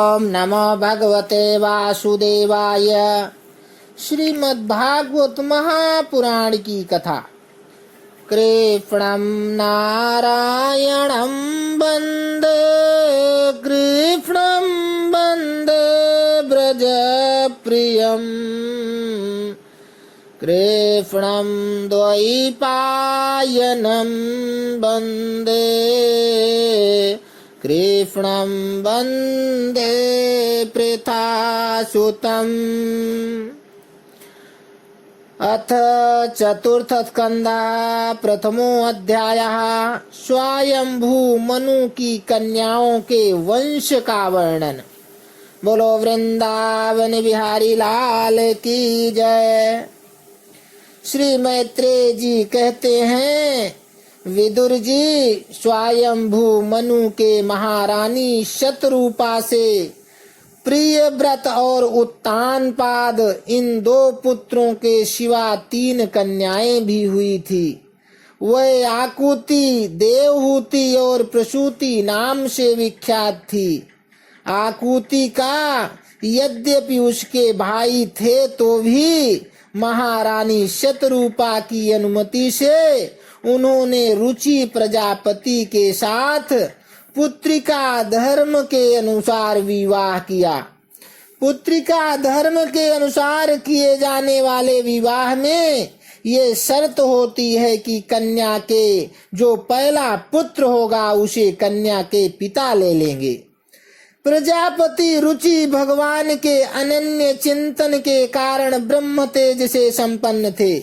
ओम नमो भगवते वासुदेवाय। श्रीमद्भागवत महापुराण की कथा। कृष्णं नारायणं वन्दे, कृष्णं वन्दे व्रजप्रियं, कृष्णं द्वैपायनं वन्दे, कृष्णं वन्दे पृथासुतम्। अथ चतुर्थस्कन्धा प्रथमो अध्यायः। स्वयंभू मनु की कन्याओं के वंश का वर्णन। बोलो वृंदावन बिहारी लाल की जय। श्री मैत्रेय जी कहते हैं, विदुर जी, स्वयंभू मनु के महारानी शतरूपा से प्रियव्रत और उत्तानपाद, इन दो पुत्रों के सिवा 3 कन्याएं भी हुई थी। वह आकुति, देवहूति और प्रसूति नाम से विख्यात थी। आकुति का यद्यपि उसके भाई थे तो भी महारानी शतरूपा की अनुमति से उन्होंने रुचि प्रजापति के साथ पुत्रिका धर्म के अनुसार विवाह किया। पुत्रिका धर्म के अनुसार किए जाने वाले विवाह में ये शर्त होती है कि कन्या के जो पहला पुत्र होगा उसे कन्या के पिता ले लेंगे। प्रजापति रुचि भगवान के अनन्य चिंतन के कारण ब्रह्म तेज से संपन्न थे।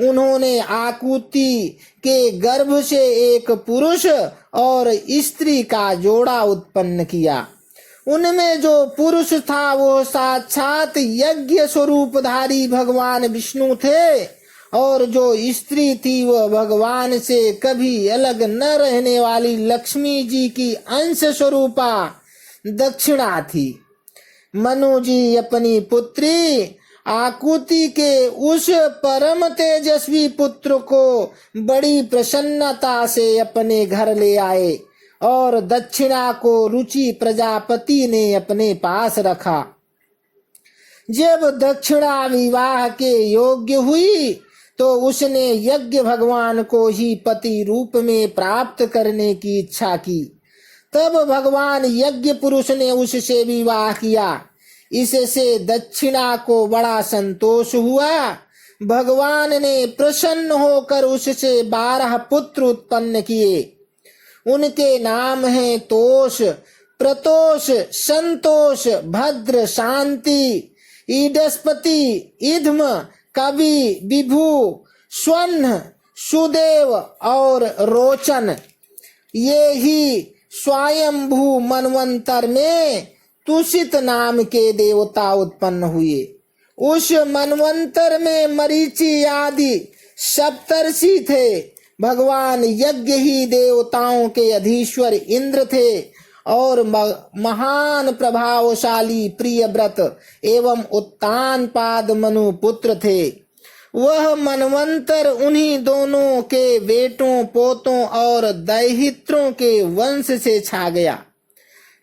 उन्होंने आकुति के गर्भ से एक पुरुष और स्त्री का जोड़ा उत्पन्न किया। उनमें जो पुरुष था वो साक्षात यज्ञ स्वरूपधारी भगवान विष्णु थे, और जो स्त्री थी वह भगवान से कभी अलग न रहने वाली लक्ष्मी जी की अंश स्वरूपा दक्षिणा थी। मनु जी अपनी पुत्री आकुति के उस परम तेजस्वी पुत्र को बड़ी प्रसन्नता से अपने घर ले आए और दक्षिणा को रुचि प्रजापति ने अपने पास रखा। जब दक्षिणा विवाह के योग्य हुई तो उसने यज्ञ भगवान को ही पति रूप में प्राप्त करने की इच्छा की। तब भगवान यज्ञ पुरुष ने उससे विवाह किया। इससे दक्षिणा को बड़ा संतोष हुआ। भगवान ने प्रसन्न होकर उससे 12 पुत्र उत्पन्न किए। उनके नाम हैं तोष, प्रतोष, संतोष, भद्र, शांति, ईडस्पति, इध्म, कवि, विभु, स्वर्ण, सुदेव और रोचन। ये ही स्वयंभू मनवंतर में तुषित नाम के देवता उत्पन्न हुए। उस मनवंतर में मरीचि आदि सप्तर्षि थे। भगवान यज्ञ ही देवताओं के अधीश्वर इंद्र थे और महान प्रभावशाली प्रियव्रत एवं उत्तानपाद मनु पुत्र थे। वह मनवंतर उन्हीं दोनों के बेटों, पोतों और दैहित्रों के वंश से छा गया।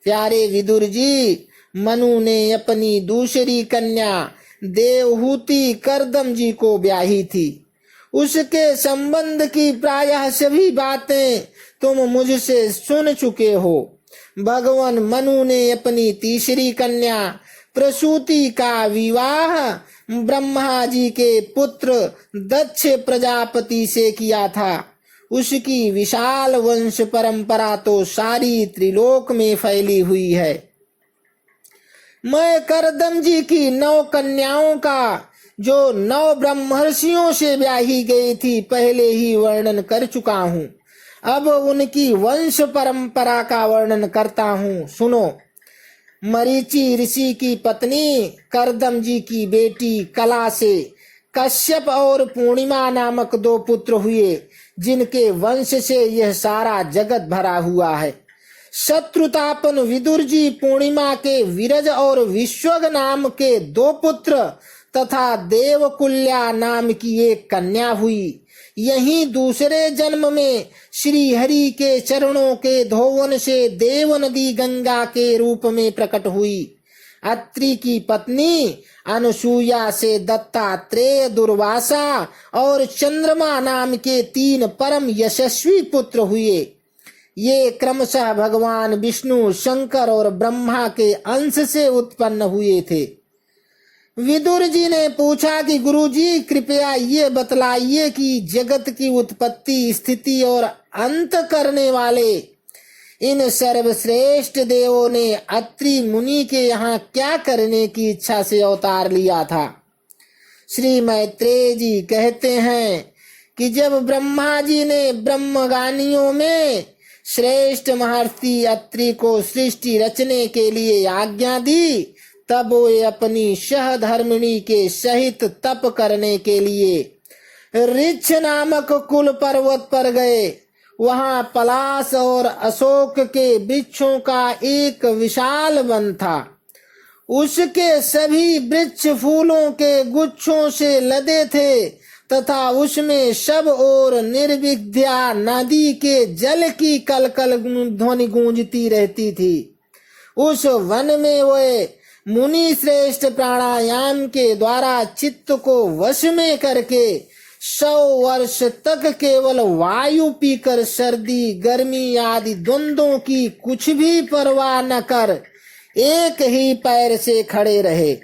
प्यारे विदुर जी, मनु ने अपनी दूसरी कन्या देवहूति करदम जी को ब्याही थी। उसके संबंध की प्रायः सभी बातें तुम मुझसे सुन चुके हो। भगवान मनु ने अपनी तीसरी कन्या प्रसूति का विवाह ब्रह्मा जी के पुत्र दक्ष प्रजापति से किया था। उसकी विशाल वंश परंपरा तो सारी त्रिलोक में फैली हुई है। मैं करदम जी की 9 कन्याओं का जो 9 ब्रह्मर्षियों से ब्याही गई थी पहले ही वर्णन कर चुका हूँ। अब उनकी वंश परंपरा का वर्णन करता हूँ, सुनो। मरीचि ऋषि की पत्नी करदम जी की बेटी कला से कश्यप और पूर्णिमा नामक 2 पुत्र हुए, जिनके वंश से यह सारा जगत भरा हुआ है। शत्रुतापन विदुर जी पूर्णिमा के विरज और विश्वग नाम के 2 पुत्र तथा देवकुल्या नाम की एक कन्या हुई। यही दूसरे जन्म में श्री हरि के चरणों के धोवन से देव नदी गंगा के रूप में प्रकट हुई। अत्रि की पत्नी अनुसूया से दत्तात्रेय, दुर्वासा और चंद्रमा नाम के 3 परम यशस्वी पुत्र हुए। ये क्रमशः भगवान विष्णु, शंकर और ब्रह्मा के अंश से उत्पन्न हुए थे। विदुर जी ने पूछा कि गुरुजी कृपया ये बतलाइए कि जगत की उत्पत्ति, स्थिति और अंत करने वाले इन सर्वश्रेष्ठ देवों ने अत्रि मुनि के यहाँ क्या करने की इच्छा से अवतार लिया था। श्री मैत्रेय जी कहते हैं कि जब ब्रह्मा जी ने ब्रह्मगानियों में श्रेष्ठ महर्षि अत्रि को सृष्टि रचने के लिए आज्ञा दी, तब वे अपनी सहधर्मिणी के सहित तप करने के लिए ऋक्ष नामक कुल पर्वत पर गए। वहां पलाश और अशोक के वृक्षों का एक विशाल वन था। उसके सभी वृक्ष फूलों के गुच्छों से लदे थे तथा उसमें सब ओर निर्विघ्या नदी के जल की कलकल ध्वनि गूंजती रहती थी। उस वन में वे मुनि श्रेष्ठ प्राणायाम के द्वारा चित्त को वश में करके 100 वर्ष तक केवल वायु पीकर सर्दी, गर्मी आदि द्वंद्वों की कुछ भी परवाह न कर एक ही पैर से खड़े रहे।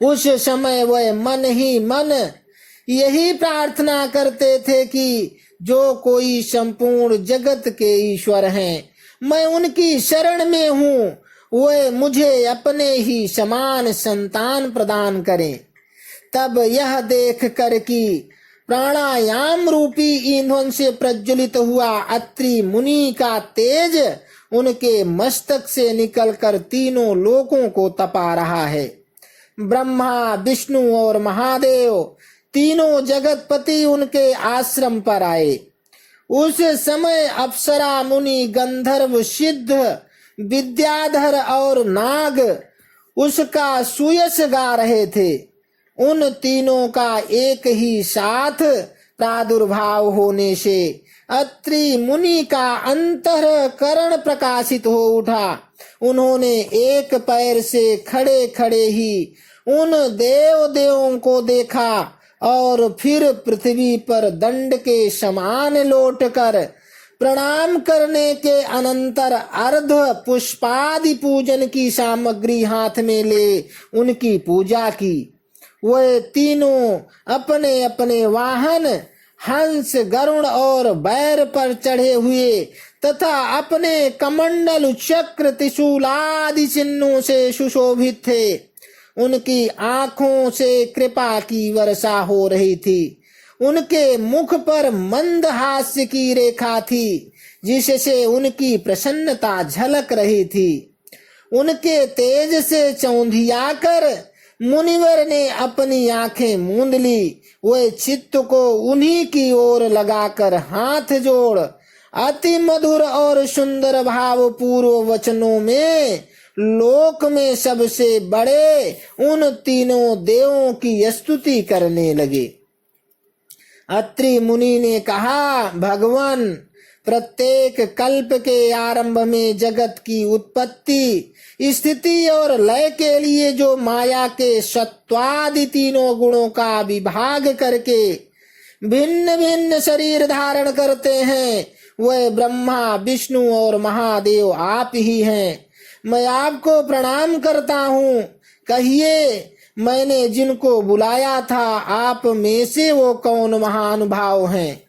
उस समय वह मन ही मन यही प्रार्थना करते थे कि जो कोई संपूर्ण जगत के ईश्वर हैं, मैं उनकी शरण में हूँ, वे मुझे अपने ही समान संतान प्रदान करें। तब यह देख कर कि प्राणायाम रूपी ईंधन से प्रज्वलित हुआ अत्रि मुनि का तेज उनके मस्तक से निकलकर तीनों लोकों को तपा रहा है। ब्रह्मा, विष्णु और महादेव तीनों जगतपति उनके आश्रम पर आए। उस समय अप्सरा, मुनि, गंधर्व, सिद्ध, विद्याधर और नाग उसका सुयश गा रहे थे। उन तीनों का एक ही साथ प्रादुर्भाव होने से अत्रि मुनि का अंतःकरण प्रकाशित हो उठा। उन्होंने एक पैर से खड़े खड़े ही उन देवों को देखा और फिर पृथ्वी पर दंड के समान लौटकर प्रणाम करने के अनंतर अर्ध पुष्पादि पूजन की सामग्री हाथ में ले उनकी पूजा की। वे तीनों अपने अपने वाहन हंस, गरुड़ और बैर पर चढ़े हुए तथा अपने कमंडल, चक्र, त्रिशूल आदि चिन्हों से सुशोभित थे। उनकी आंखों से कृपा की वर्षा हो रही थी। उनके मुख पर मंद हास्य की रेखा थी जिससे उनकी प्रसन्नता झलक रही थी। उनके तेज से चौंधिया कर मुनिवर ने अपनी आंखें मूंद ली। वे चित्त को उन्हीं की ओर लगाकर हाथ जोड़ अति मधुर और सुंदर भाव पूर्व वचनों में लोक में सबसे बड़े उन तीनों देवों की स्तुति करने लगे। अत्रि मुनि ने कहा, भगवान, प्रत्येक कल्प के आरंभ में जगत की उत्पत्ति, स्थिति और लय के लिए जो माया के सत्वादि तीनों गुणों का विभाग करके भिन्न भिन्न शरीर धारण करते हैं, वह ब्रह्मा, विष्णु और महादेव आप ही हैं। मैं आपको प्रणाम करता हूँ। कहिए, मैंने जिनको बुलाया था आप में से वो कौन महानुभाव हैं?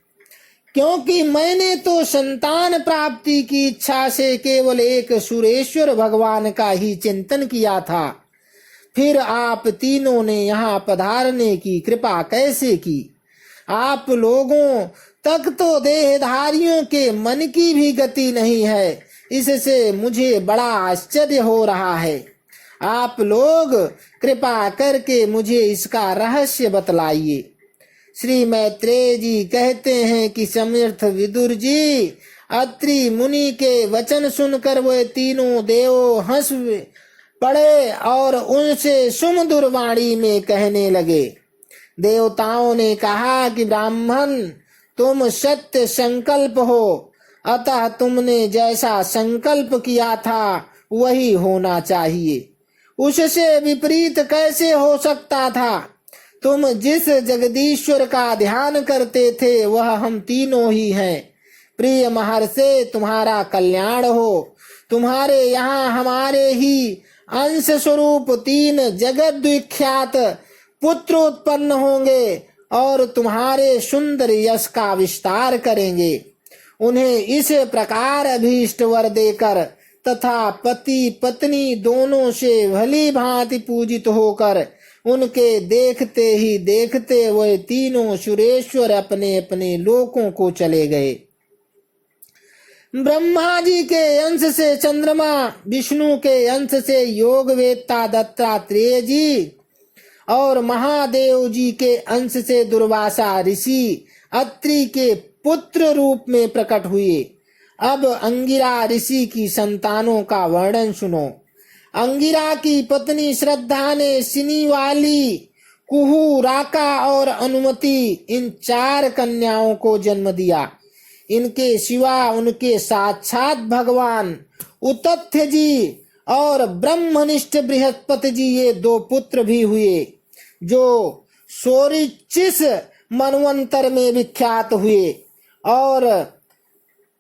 क्योंकि मैंने तो संतान प्राप्ति की इच्छा से केवल एक सुरेश्वर भगवान का ही चिंतन किया था। फिर आप तीनों ने यहाँ पधारने की कृपा कैसे की? आप लोगों तक तो देहधारियों के मन की भी गति नहीं है, इससे मुझे बड़ा आश्चर्य हो रहा है। आप लोग कृपा करके मुझे इसका रहस्य बतलाइए। श्री मैत्रेय जी कहते हैं कि समर्थ विदुर जी, अत्रि मुनि के वचन सुनकर वे तीनों देव हंस पड़े और उनसे सुमधुर वाणी में कहने लगे, देवताओं ने कहा कि ब्राह्मण, तुम सत्य संकल्प हो, अतः तुमने जैसा संकल्प किया था वही होना चाहिए। उससे विपरीत कैसे हो सकता था? तुम जिस जगदीश्वर का ध्यान करते थे वह हम तीनों ही हैं। प्रिय महर्षि, तुम्हारा कल्याण हो। तुम्हारे यहाँ हमारे ही अंश स्वरूप 3 जगत विख्यात पुत्र उत्पन्न होंगे और तुम्हारे सुंदर यश का विस्तार करेंगे। उन्हें इस प्रकार अभीष्ट वर देकर तथा पति पत्नी दोनों से भली भांति पूजित होकर उनके देखते ही देखते वे तीनों सुरेश्वर अपने अपने लोकों को चले गए। ब्रह्मा जी के अंश से चंद्रमा, विष्णु के अंश से योग वेत्ता दत्तात्रेय जी और महादेव जी के अंश से दुर्वासा ऋषि अत्रि के पुत्र रूप में प्रकट हुए। अब अंगिरा ऋषि की संतानों का वर्णन सुनो। अंगिरा की पत्नी श्रद्धा ने सिनी वाली, कुहू, राका और अनुमति इन 4 कन्याओं को जन्म दिया। इनके सिवा उनके साक्षात भगवान उतथ्य जी और ब्रह्मनिष्ठ बृहस्पति जी ये 2 पुत्र भी हुए, जो सोरिचिस मनवंतर में विख्यात हुए। और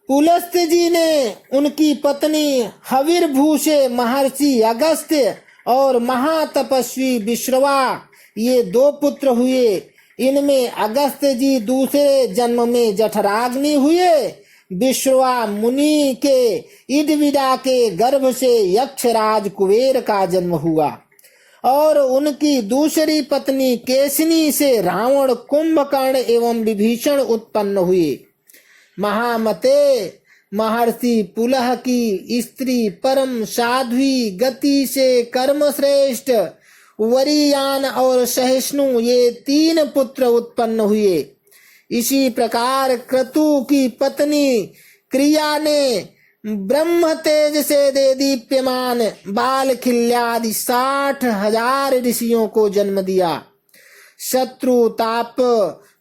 पुलस्त्य जी ने उनकी पत्नी हविर्भू से महर्षि अगस्त्य और महातपस्वी विश्रवा ये 2 पुत्र हुए। इनमें अगस्त्य जी दूसरे जन्म में जठराग्नि हुए। विश्रवा मुनि के इदविदा के गर्भ से यक्षराज कुबेर का जन्म हुआ और उनकी दूसरी पत्नी केशिनी से रावण, कुंभकर्ण एवं विभीषण उत्पन्न हुए। महामते, महर्षि पुलह की स्त्री परम साध्वी, गति से कर्म श्रेष्ठ वरियान और सहिष्णु ये 3 पुत्र उत्पन्न हुए। इसी प्रकार क्रतु की पत्नी क्रिया ने ब्रह्म तेज से दे दीप्यमान बाल खिल्यादि 60,000 ऋषियों को जन्म दिया। शत्रु ताप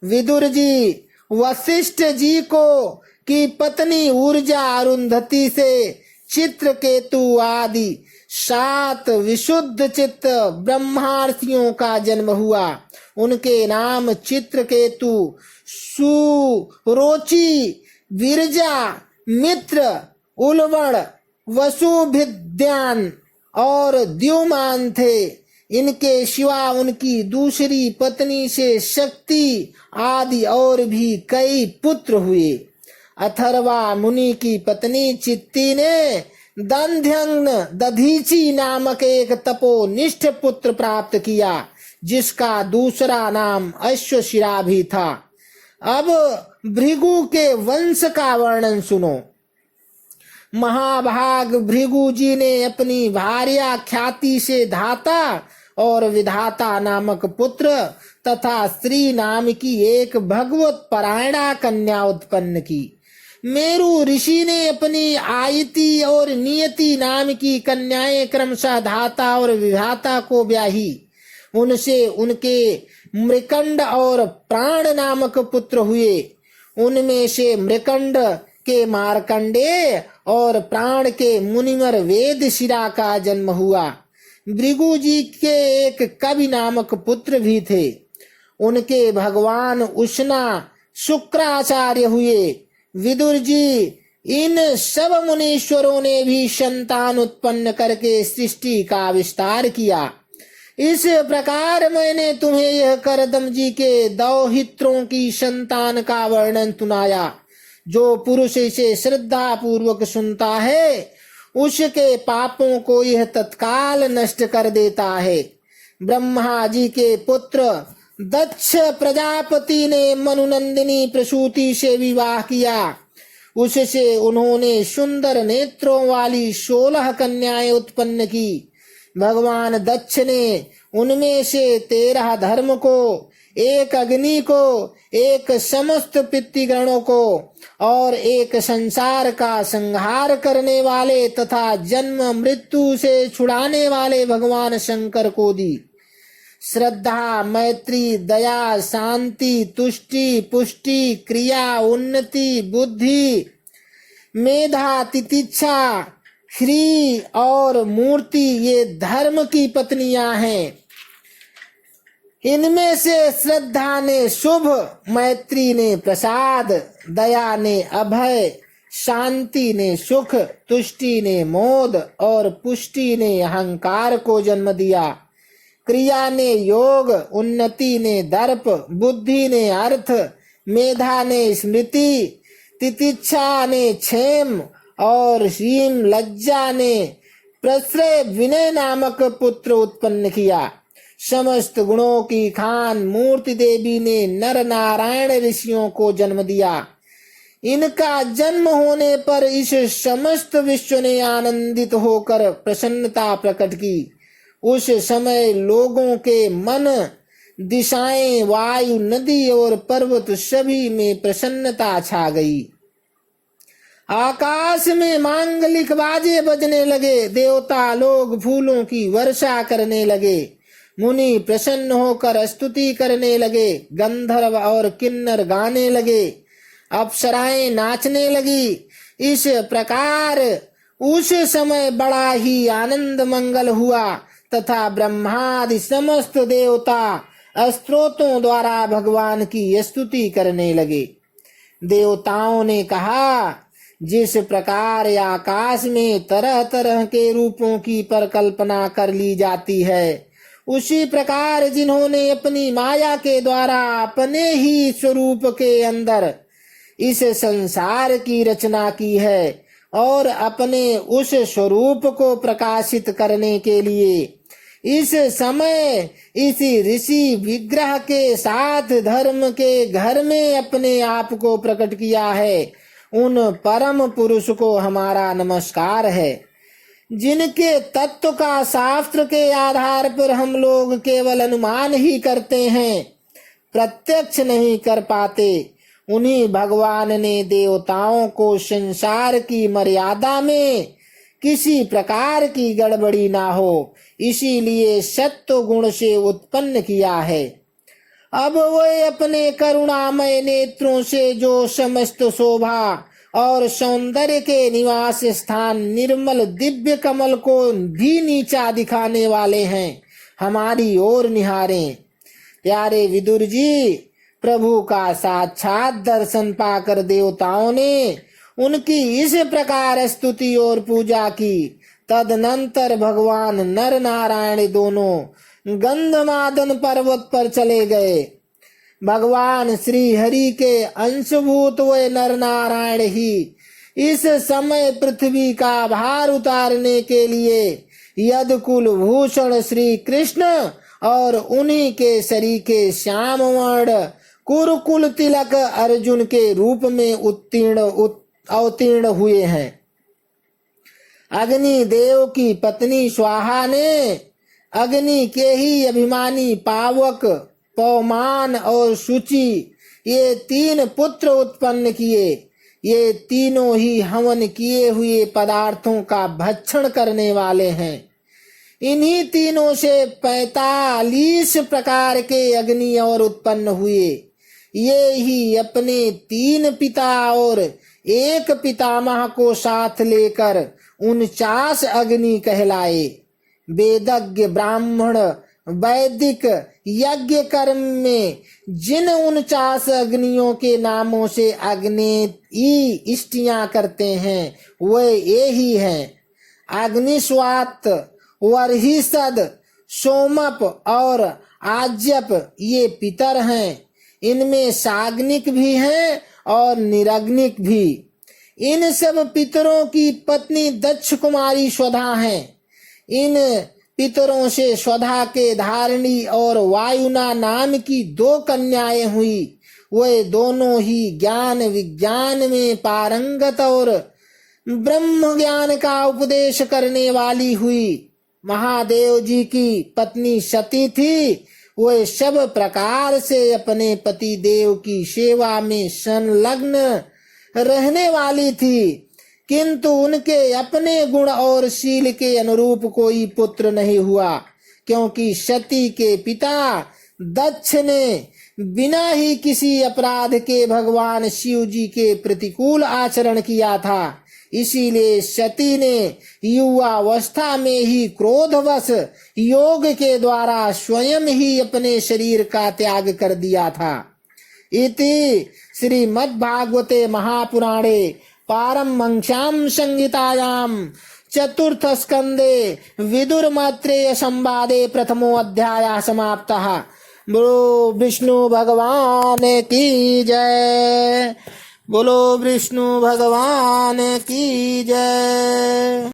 विदुर जी, वशिष्ठ जी को की पत्नी ऊर्जा अरुंधति से चित्रकेतु आदि 7 विशुद्ध चित्त ब्रह्मार्थियों का जन्म हुआ। उनके नाम चित्रकेतु, सुरोचि, विरजा, मित्र, उलवण, वसुभिद्यान और द्युमान थे। इनके सिवा उनकी दूसरी पत्नी से शक्ति आदि और भी कई पुत्र हुए। अथर्वा मुनि की पत्नी चित्ती ने दंध्यंग दधीची नामक एक तपोनिष्ठ पुत्र प्राप्त किया, जिसका दूसरा नाम अश्वशिरा भी था। अब भृगु के वंश का वर्णन सुनो। महाभाग भृगु जी ने अपनी भार्या ख्याति से धाता और विधाता नामक पुत्र तथा स्त्री नाम की एक भगवत परायणा कन्या उत्पन्न की। मेरु ऋषि ने अपनी आयति और नियति नाम की कन्याएं क्रमशः धाता और विधाता को ब्याही। उनसे उनके मृकंड और प्राण नामक पुत्र हुए। उनमें से मृकंड के मार्कंडेय और प्राण के मुनिवर वेद शिरा का जन्म हुआ। भृगु जी के एक कवि नामक पुत्र भी थे। उनके भगवान उष्णा शुक्राचार्य हुए। विदुर जी, इन सब मुनीश्वरों ने भी संतान उत्पन्न करके सृष्टि का विस्तार किया। इस प्रकार मैंने तुम्हें यह करदम जी के दौहित्रों की संतान का वर्णन सुनाया। जो पुरुष इसे श्रद्धा पूर्वक सुनता है उसके पापों को यह तत्काल नष्ट कर देता है। ब्रह्मा जी के पुत्र दक्ष प्रजापति ने मनुनंदिनी प्रसूति से विवाह किया। उससे उन्होंने सुंदर नेत्रों वाली 16 कन्याएं उत्पन्न की। भगवान दक्ष ने उनमें से 13 धर्म को, 1 अग्नि को, 1 समस्त पितृगणों को और 1 संसार का संहार करने वाले तथा जन्म मृत्यु से छुड़ाने वाले भगवान शंकर को दी। श्रद्धा, मैत्री, दया, शांति, तुष्टि, पुष्टि, क्रिया, उन्नति, बुद्धि, मेधा, तितिक्षा, ह्री और मूर्ति ये धर्म की पत्नियां हैं। इनमें से श्रद्धा ने शुभ, मैत्री ने प्रसाद, दया ने अभय, शांति ने सुख, तुष्टि ने मोद और पुष्टि ने अहंकार को जन्म दिया। क्रिया ने योग, उन्नति ने दर्प, बुद्धि ने अर्थ, मेधा ने स्मृति, तितिक्षा ने क्षेम और ह्रीम लज्जा ने प्रश्रय विनय नामक पुत्र उत्पन्न किया। समस्त गुणों की खान मूर्ति देवी ने नर नारायण ऋषियों को जन्म दिया। इनका जन्म होने पर इस समस्त विश्व ने आनंदित होकर प्रसन्नता प्रकट की। उस समय लोगों के मन, दिशाएं, वायु, नदी और पर्वत सभी में प्रसन्नता छा गई। आकाश में मांगलिक बाजे बजने लगे। देवता लोग फूलों की वर्षा करने लगे। मुनि प्रसन्न होकर स्तुति करने लगे। गंधर्व और किन्नर गाने लगे। अप्सराएं नाचने लगी। इस प्रकार उस समय बड़ा ही आनंद मंगल हुआ तथा ब्रह्मादि समस्त देवता स्तोत्रों द्वारा भगवान की स्तुति करने लगे। देवताओं ने कहा, जिस प्रकार आकाश में तरह तरह के रूपों की परिकल्पना कर ली जाती है, उसी प्रकार जिन्होंने अपनी माया के द्वारा अपने ही स्वरूप के अंदर इस संसार की रचना की है और अपने उस स्वरूप को प्रकाशित करने के लिए इस समय इसी ऋषि विग्रह के साथ धर्म के घर में अपने आप को प्रकट किया है, उन परम पुरुष को हमारा नमस्कार है। जिनके तत्व का शास्त्र के आधार पर हम लोग केवल अनुमान ही करते हैं, प्रत्यक्ष नहीं कर पाते, उन्हीं भगवान ने देवताओं को संसार की मर्यादा में किसी प्रकार की गड़बड़ी ना हो, इसीलिए सत्व गुण से उत्पन्न किया है। अब वे अपने करुणामय नेत्रों से जो समस्त शोभा और सौंदर्य के निवास स्थान निर्मल दिव्य कमल को भी नीचा दिखाने वाले हैं, हमारी ओर निहारें। प्यारे विदुर जी, प्रभु का साक्षात दर्शन पाकर देवताओं ने उनकी इस प्रकार स्तुति और पूजा की। तदनंतर भगवान नर नारायण दोनों गंधमादन पर्वत पर चले गए। भगवान श्री हरि के अंशभूत वे नर नारायण ही इस समय पृथ्वी का भार उतारने के लिए यदकुल भूषण श्री कृष्ण और उन्हीं के शरीके श्याम वर्ण कुरुकुल तिलक अर्जुन के रूप में अवतीर्ण हुए हैं। अग्नि देव की पत्नी स्वाहा ने अग्नि के ही अभिमानी पावक, पवमान और शुचि ये 3 पुत्र उत्पन्न किए। ये तीनों ही हवन किए हुए पदार्थों का भक्षण करने वाले हैं। इन्हीं तीनों से 45 प्रकार के अग्नि और उत्पन्न हुए। ये ही अपने 3 पिता और 1 पितामह को साथ लेकर 49 अग्नि कहलाए। वेदज्ञ ब्राह्मण वैदिक यज्ञ कर्म में जिन 49 अग्नियों के नामों से अग्नि इष्टियां करते हैं, वे ये ही हैं: अग्निस्वात, वर्हिषद, सोमप और आज्यप ये पितर हैं। इनमें साग्निक भी हैं और निरग्निक भी। इन सब पितरों की पत्नी दक्ष कुमारी स्वधा है। इन पितरों से स्वधा के धारिणी और वायुना नाम की 2 कन्याएं हुई। वे दोनों ही ज्ञान विज्ञान में पारंगत और ब्रह्म ज्ञान का उपदेश करने वाली हुई। महादेव जी की पत्नी सती थी। वे सब प्रकार से अपने पति देव की सेवा में संलग्न रहने वाली थी, किंतु उनके अपने गुण और शील के अनुरूप कोई पुत्र नहीं हुआ। क्योंकि सती के पिता दक्ष ने बिना ही किसी अपराध के भगवान शिव जी के प्रतिकूल आचरण किया था। इसीलिए सती ने युवावस्था में ही क्रोधवश योग के द्वारा स्वयं ही अपने शरीर का त्याग कर दिया था। इति श्रीमद्भागवते महापुराणे पारमहंस्यां संहितायां चतुर्थ स्कंदे विदुर मैत्रेय संवादे प्रथमो अध्यायः समाप्तः। बोलो विष्णु भगवान की जय। बोलो विष्णु भगवान की जय।